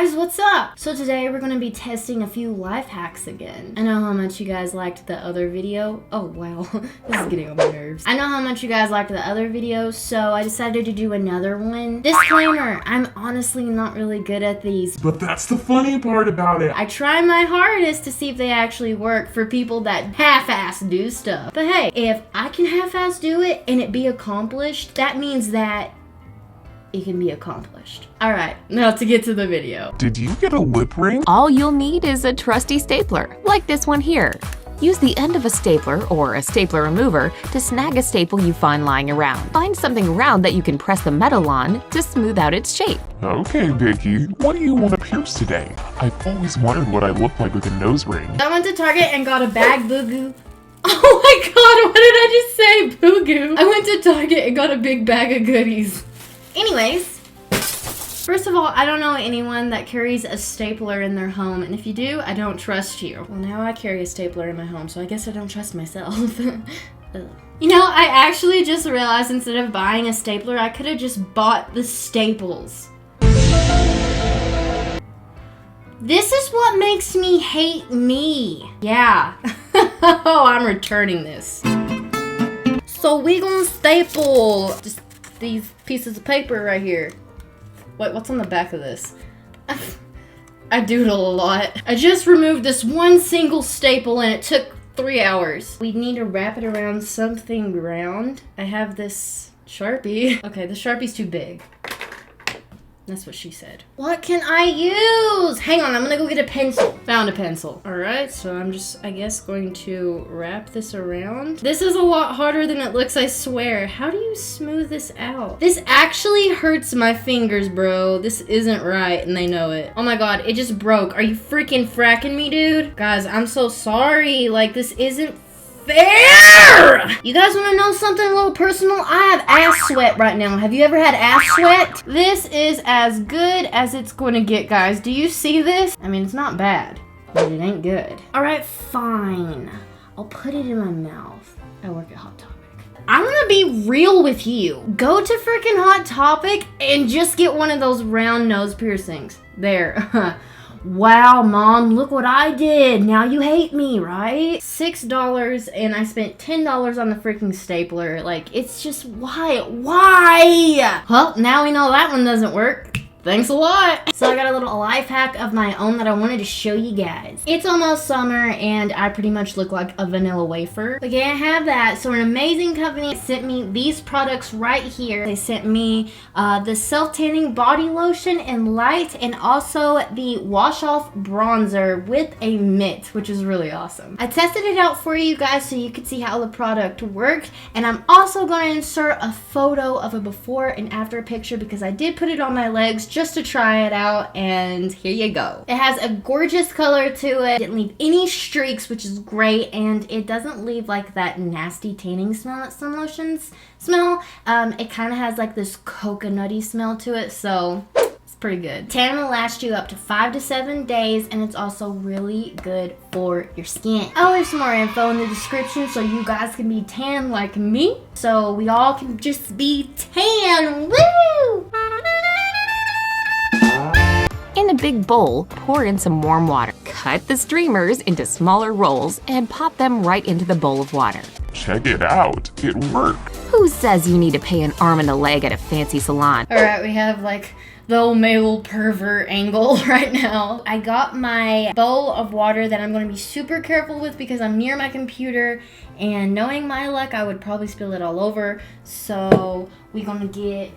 guys, what's up? So today we're gonna be testing a few life hacks again. I know how much you guys liked the other video. Oh wow, this is getting on my nerves. I know how much you guys liked the other video, so I decided to do another one. Disclaimer, I'm honestly not really good at these. But that's the funny part about it. I try my hardest to see if they actually work for people that half-ass do stuff. But hey, if I can half-ass do it and it be accomplished, that means that it can be accomplished. All right, now to get to the video. Did you get a lip ring? All you'll need is a trusty stapler, like this one here. Use the end of a stapler or a stapler remover to snag a staple you find lying around. Find something round that you can press the metal on to smooth out its shape. Okay, Vicky, what do you want to pierce today? I've always wondered what I look like with a nose ring. I went to Target and got a bag boo-goo. Oh my god, what did I just say? Boo-goo. I went to Target and got a big bag of goodies. Anyways, first of all, I don't know anyone that carries a stapler in their home, and if you do, I don't trust you. Well, now I carry a stapler in my home, so I guess I don't trust myself. You know, I actually just realized instead of buying a stapler, I could have just bought the staples. This is what makes me hate me. Yeah. Oh, I'm returning this. So we gonna staple just these pieces of paper right here. Wait, what's on the back of this? I doodle a lot. I just removed this one single staple and it took 3 hours. We need to wrap it around something round. I have this Sharpie. Okay, the Sharpie's too big. That's what she said. What can I use? Hang on, I'm gonna go get a pencil. Found a pencil. All right, so I'm just, I guess, going to wrap this around. This is a lot harder than it looks, I swear. How do you smooth this out? This actually hurts my fingers, bro. This isn't right, and they know it. Oh my god, it just broke. Are you freaking fracking me, dude? Guys, I'm so sorry. Like, this isn't fair! You guys want to know something a little personal? I have ass sweat right now. Have you ever had ass sweat? This is as good as it's going to get, guys. Do you see this? I mean, it's not bad, but it ain't good. All right, fine. I'll put it in my mouth. I work at Hot Topic. I'm gonna be real with you. Go to freaking Hot Topic and just get one of those round nose piercings. There. Wow, Mom, look what I did. Now you hate me, right? $6 and I spent $10 on the freaking stapler. Like, it's just, why? Why? Well, now we know that one doesn't work. Thanks a lot. So I got a little life hack of my own that I wanted to show you guys. It's almost summer and I pretty much look like a vanilla wafer. But can't have that. So an amazing company sent me these products right here. They sent me the self-tanning body lotion in light and also the wash off bronzer with a mitt, which is really awesome. I tested it out for you guys so you could see how the product worked. And I'm also going to insert a photo of a before and after picture because I did put it on my legs just to try it out, and here you go. It has a gorgeous color to it. It didn't leave any streaks, which is great, and it doesn't leave like that nasty tanning smell that some lotions smell. It kind of has like this coconutty smell to it, so it's pretty good. Tan will last you up to 5 to 7 days, and it's also really good for your skin. I'll leave some more info in the description so you guys can be tan like me, so we all can just be tan. Woo! In a big bowl, pour in some warm water. Cut the streamers into smaller rolls and pop them right into the bowl of water. Check it out. It worked. Who says you need to pay an arm and a leg at a fancy salon? All right, we have like the old male pervert angle right now. I got my bowl of water that I'm going to be super careful with because I'm near my computer, and knowing my luck, I would probably spill it all over. So we're going to get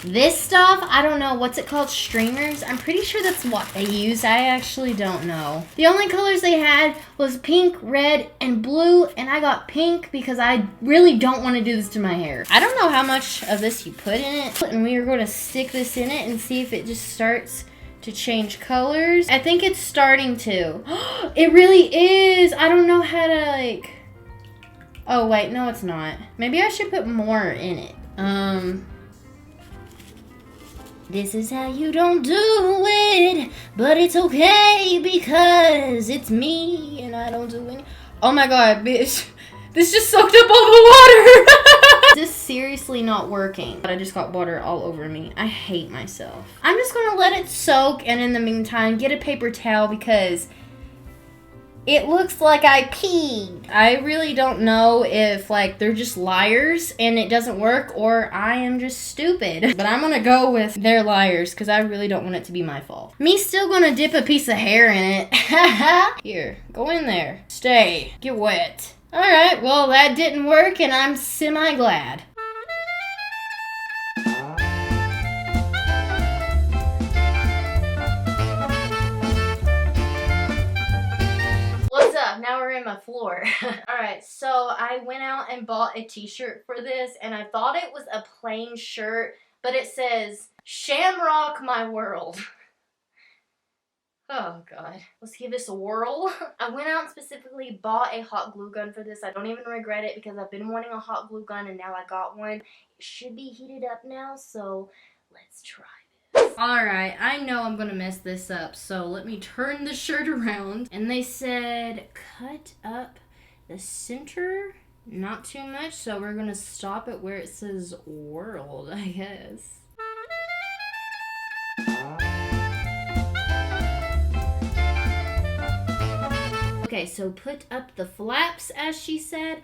this stuff. I don't know, what's it called? Streamers? I'm pretty sure that's what they use. I actually don't know. The only colors they had was pink, red, and blue, and I got pink because I really don't want to do this to my hair. I don't know how much of this you put in it, and we are going to stick this in it and see if it just starts to change colors. I think it's starting to. It really is. I don't know how to like... Oh wait, no it's not. Maybe I should put more in it. This is how you don't do it, but it's okay because it's me and I don't do any. Oh my god, bitch. This just soaked up all the water. This is seriously not working. But I just got water all over me. I hate myself. I'm just gonna let it soak and in the meantime get a paper towel because it looks like I peed. I really don't know if like they're just liars and it doesn't work or I am just stupid. But I'm gonna go with they're liars because I really don't want it to be my fault. Me still gonna dip a piece of hair in it. Here, go in there. Stay. Get wet. Alright, well that didn't work and I'm semi-glad. Now we're in my floor. Alright, so I went out and bought a t-shirt for this and I thought it was a plain shirt, but it says, Shamrock my world. Oh god, let's give this a whirl. I went out and specifically bought a hot glue gun for this. I don't even regret it because I've been wanting a hot glue gun and now I got one. It should be heated up now, so let's try. Alright, I know I'm gonna mess this up, so let me turn the shirt around. And they said, cut up the center, not too much, so we're gonna stop it where it says world, I guess. Okay, so put up the flaps, as she said.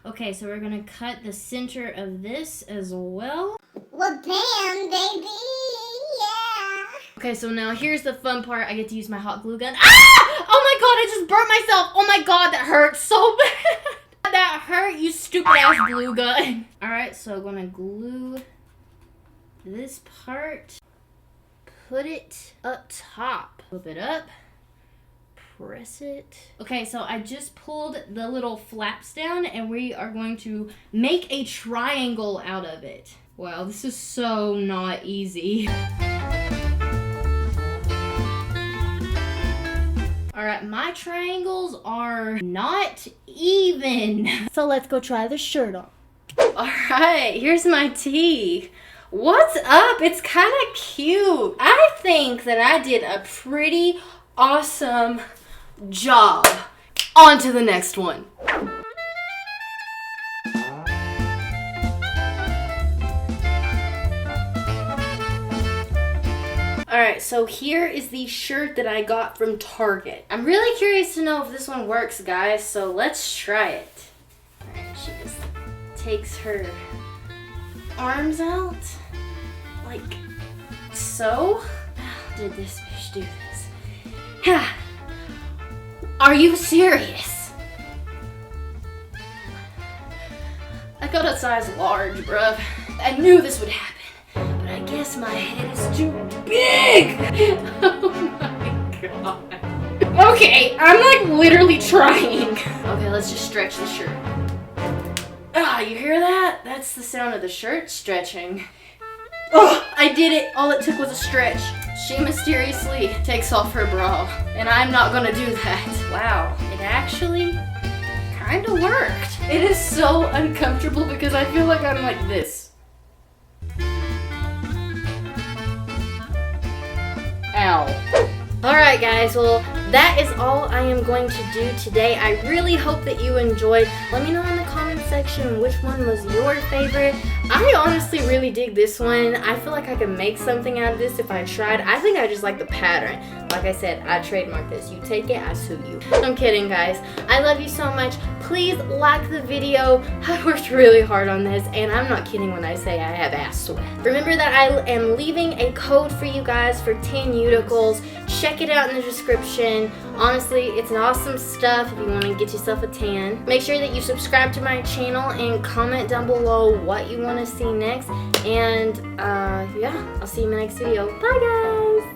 Okay, so we're gonna cut the center of this as well. Well, bam, baby, yeah. Okay, so now here's the fun part. I get to use my hot glue gun. Ah! Oh my god, I just burnt myself. Oh my god, that hurts so bad. That hurt, you stupid ass glue gun. Alright, so I'm gonna glue this part. Put it up top. Flip it up. Press it. Okay, so I just pulled the little flaps down and we are going to make a triangle out of it. Wow, this is so not easy. Alright, my triangles are not even. So let's go try the shirt on. Alright, here's my tee. What's up? It's kind of cute. I think that I did a pretty awesome job. On to the next one. Alright, so here is the shirt that I got from Target. I'm really curious to know if this one works, guys, so let's try it. Alright, she just takes her arms out, like so. How did this bitch do this? Are you serious? I got a size large, bruh. I knew this would happen, but I guess my head is too big. Oh my god. Okay, I'm like literally trying. Okay, let's just stretch the shirt. Ah, you hear that? That's the sound of the shirt stretching. Oh, I did it. All it took was a stretch. She mysteriously takes off her bra, and I'm not gonna do that. Wow, it actually kind of worked. It is so uncomfortable because I feel like I'm like this. Ow. Alright guys, well that is all I am going to do today. I really hope that you enjoyed. Let me know in the comment section which one was your favorite. I honestly really dig this one. I feel like I could make something out of this if I tried. I think I just like the pattern. Like I said, I trademarked this. You take it, I sue you. I'm kidding, guys. I love you so much. Please like the video. I worked really hard on this, and I'm not kidding when I say I have ass sweat. Remember that I am leaving a code for you guys for Tanceuticals. Check it out in the description. Honestly, it's awesome stuff if you want to get yourself a tan. Make sure that you subscribe to my channel and comment down below what you want to see next. And yeah, I'll see you in my next video. Bye, guys!